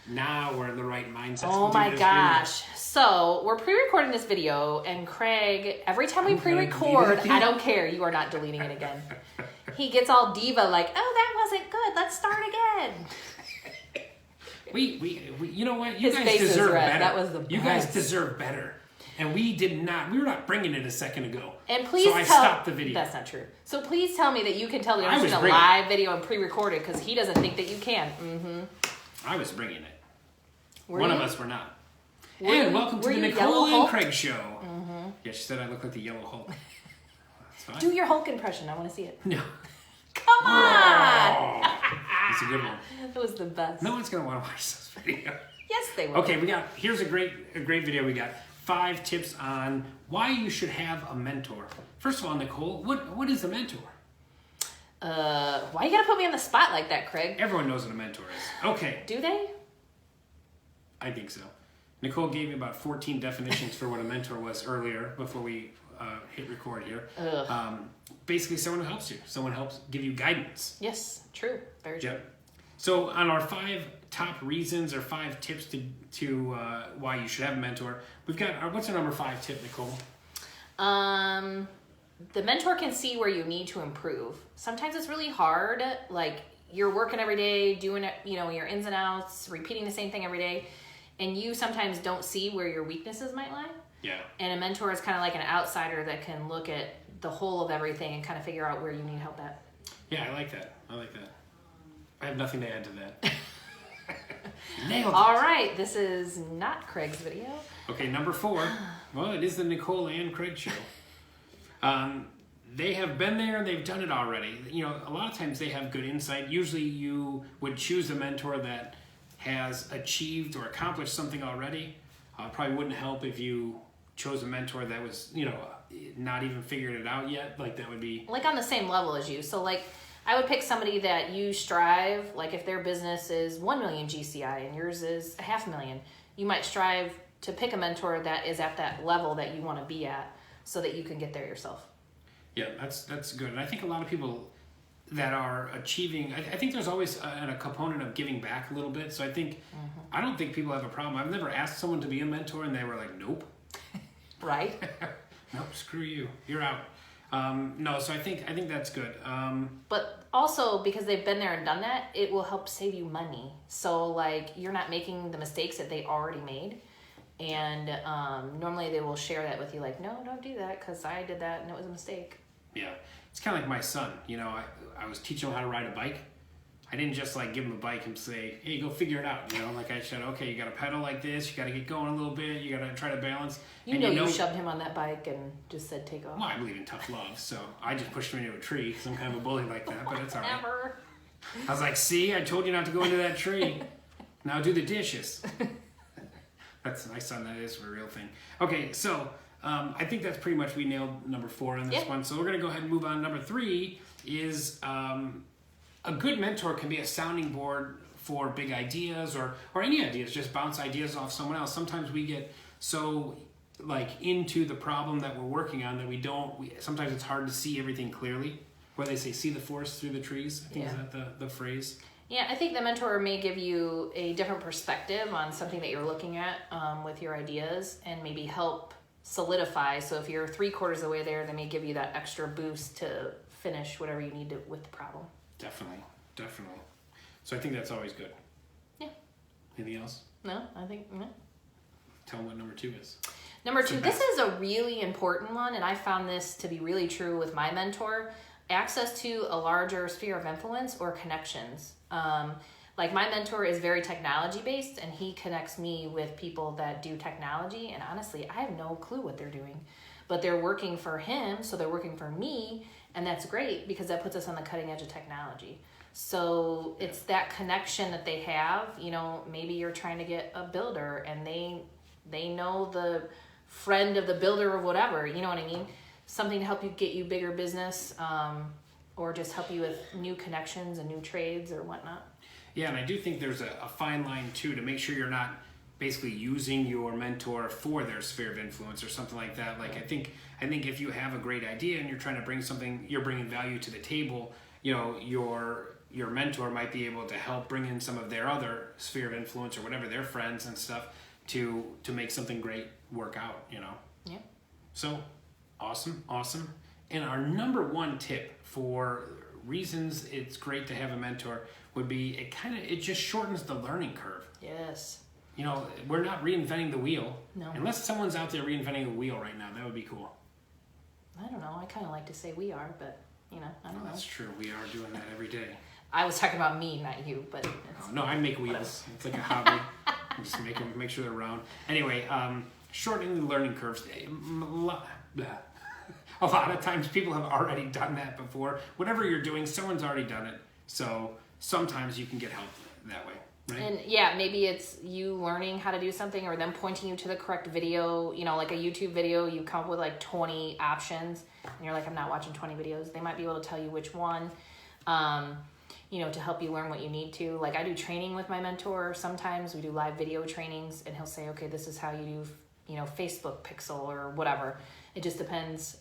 Now we're in the right mindset. Oh my gosh. So we're pre-recording this video, and Craig, every time we pre-record, I don't care. You are not deleting it again. He gets all diva like, oh, that wasn't good. Let's start again. We you know what? His guys deserve better. That was the best. You guys deserve better. And we were not bringing it a second ago. And please so I stopped the video. That's not true. So please tell me that you can tell the difference between a live video and pre-recorded, because he doesn't think that you can. Mm-hmm. I was bringing it. One of us were not. And welcome to the Nicole and Craig show. Mm-hmm. Yeah, she said I look like the Yellow Hulk. That's fine. Do your Hulk impression. I want to see it. No. Come on! It's a good one. That was the best. No one's going to want to watch this video. Yes, they will. Okay, here's a great video we got. 5 tips on why you should have a mentor. First of all, Nicole, what is a mentor? Why you gotta put me on the spot like that, Craig? Everyone knows what a mentor is. Okay. Do they? I think so. Nicole gave me about 14 definitions for what a mentor was earlier before we hit record here. Basically, someone who helps you. Someone helps give you guidance. Yes, true. Very true. Yep. So on our 5 top reasons or 5 tips to why you should have a mentor, we've got what's our number 5 tip, Nicole? The mentor can see where you need to improve. Sometimes it's really hard. Like you're working every day, doing it, your ins and outs, repeating the same thing every day, and you sometimes don't see where your weaknesses might lie. Yeah. And a mentor is kind of like an outsider that can look at the whole of everything and kind of figure out where you need help at. Yeah, I like that. I have nothing to add to that. Nailed it. All right, this is not Craig's video. Okay, number 4. Well, it is the Nicole and Craig show. They have been there, they've done it already. A lot of times they have good insight. Usually you would choose a mentor that has achieved or accomplished something already. Probably wouldn't help if you chose a mentor that was, not even figured it out yet. Like that would be... Like on the same level as you. So like... I would pick somebody that you strive, like if their business is 1 million GCI and yours is 500,000, you might strive to pick a mentor that is at that level that you want to be at so that you can get there yourself. Yeah, that's good. And I think a lot of people that are achieving, I think there's always a component of giving back a little bit. So I don't think people have a problem. I've never asked someone to be a mentor and they were like, nope. Right? Nope, screw you. You're out. No, so I think that's good. But also because they've been there and done that, it will help save you money. So like you're not making the mistakes that they already made. And normally they will share that with you like, no, don't do that because I did that and it was a mistake. Yeah. It's kind of like my son. I was teaching him how to ride a bike. I didn't just like give him a bike and say, hey, go figure it out. Like I said, okay, you got to pedal like this. You got to get going a little bit. You got to try to balance. You shoved him on that bike and just said, take off. Well, I believe in tough love. So I just pushed him into a tree because I'm kind of a bully like that, but it's all right. Never. I was like, see, I told you not to go into that tree. Now do the dishes. That's my son. That is a real thing. Okay, so I think that's pretty much, we nailed number 4 on this one. So we're going to go ahead and move on. Number 3 is... a good mentor can be a sounding board for big ideas or any ideas. Just bounce ideas off someone else. Sometimes we get so into the problem that we're working on that sometimes it's hard to see everything clearly. Where they say, see the forest through the trees. I think is that the phrase? Yeah, I think the mentor may give you a different perspective on something that you're looking at with your ideas and maybe help solidify. So if you're 3/4 of the way there, they may give you that extra boost to finish whatever you need to with the problem. Definitely. So I think that's always good. Yeah. Anything else? No, I think no. Tell them what number 2 is. Number 2, this is a really important one, and I found this to be really true with my mentor. Access to a larger sphere of influence or connections. Like my mentor is very technology based, and he connects me with people that do technology, and honestly, I have no clue what they're doing. But they're working for him, so they're working for me, and that's great because that puts us on the cutting edge of technology. So it's that connection that they have. Maybe you're trying to get a builder and they know the friend of the builder or whatever, you know what I mean? Something to help you get you bigger business or just help you with new connections and new trades or whatnot. Yeah, and I do think there's a fine line too to make sure you're not basically using your mentor for their sphere of influence or something like that. Like I think if you have a great idea and you're trying to bring something, you're bringing value to the table, you're your mentor might be able to help bring in some of their other sphere of influence or whatever, their friends and stuff, to make something great work out, you know? Yeah. So, awesome. And our number one tip for reasons it's great to have a mentor would be it just shortens the learning curve. Yes. You know, we're not reinventing the wheel. No. Unless someone's out there reinventing the wheel right now, that would be cool. I don't know. I kind of like to say we are, but, you know, I don't know. That's true. We are doing that every day. I was talking about me, not you, but... No, I make wheels. It's like a hobby. I just make sure they're round. Anyway, shortening the learning curves. A lot of times people have already done that before. Whatever you're doing, someone's already done it. So sometimes you can get help that way, right? And yeah, maybe it's you learning how to do something or them pointing you to the correct video. You know, like a YouTube video, you come up with like 20 options and you're like, I'm not watching 20 videos. They might be able to tell you which one, you know, to help you learn what you need to. Like I do training with my mentor. Sometimes we do live video trainings and he'll say, okay, this is how you do, you know, Facebook pixel or whatever. It just depends.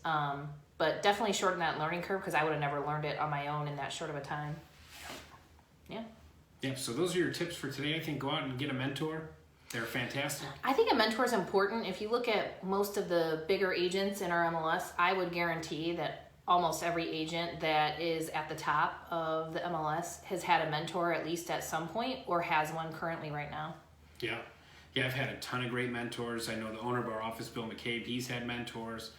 But definitely shorten that learning curve because I would have never learned it on my own in that short of a time. Yeah. Yeah, so those are your tips for today. I think go out and get a mentor. They're fantastic. I think a mentor is important. If you look at most of the bigger agents in our MLS, I would guarantee that almost every agent that is at the top of the MLS has had a mentor at least at some point or has one currently right now. Yeah. Yeah, I've had a ton of great mentors. I know the owner of our office, Bill McCabe, he's had mentors.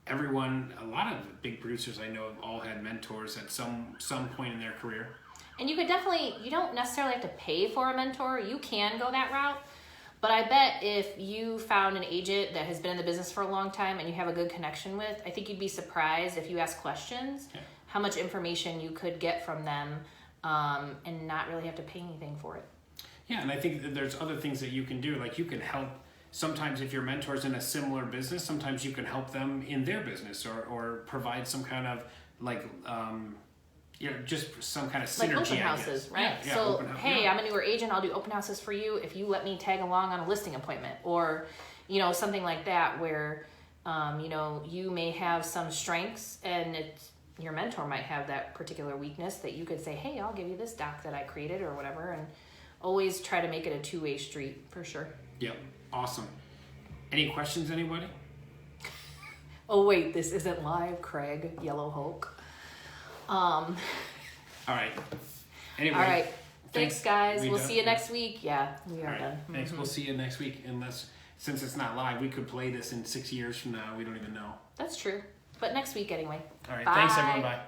Everyone, a lot of the big producers I know have all had mentors at some point in their career. And you could definitely, you don't necessarily have to pay for a mentor. You can go that route. But I bet if you found an agent that has been in the business for a long time and you have a good connection with, I think you'd be surprised if you ask questions, how much information you could get from them and not really have to pay anything for it. Yeah, and I think that there's other things that you can do. Like you can help, sometimes if your mentor's in a similar business, sometimes you can help them in their business or provide some kind of like, just some kind of synergy. Like open houses, right? Yeah, so, hey, I'm a newer agent. I'll do open houses for you if you let me tag along on a listing appointment or, you know, something like that where, you know, you may have some strengths and your mentor might have that particular weakness that you could say, hey, I'll give you this doc that I created or whatever. And always try to make it a two-way street for sure. Yep. Awesome. Any questions, anybody? Oh, wait, this isn't live, Craig, Yellow Hulk. All right. Anyway. All right. Thanks, guys. We'll done? see you next week. Yeah, we are All right. done. Thanks. Mm-hmm. We'll see you next week. Since it's not live, we could play this in 6 years from now. We don't even know. That's true. But next week anyway. All right. Bye. Thanks, everyone. Bye.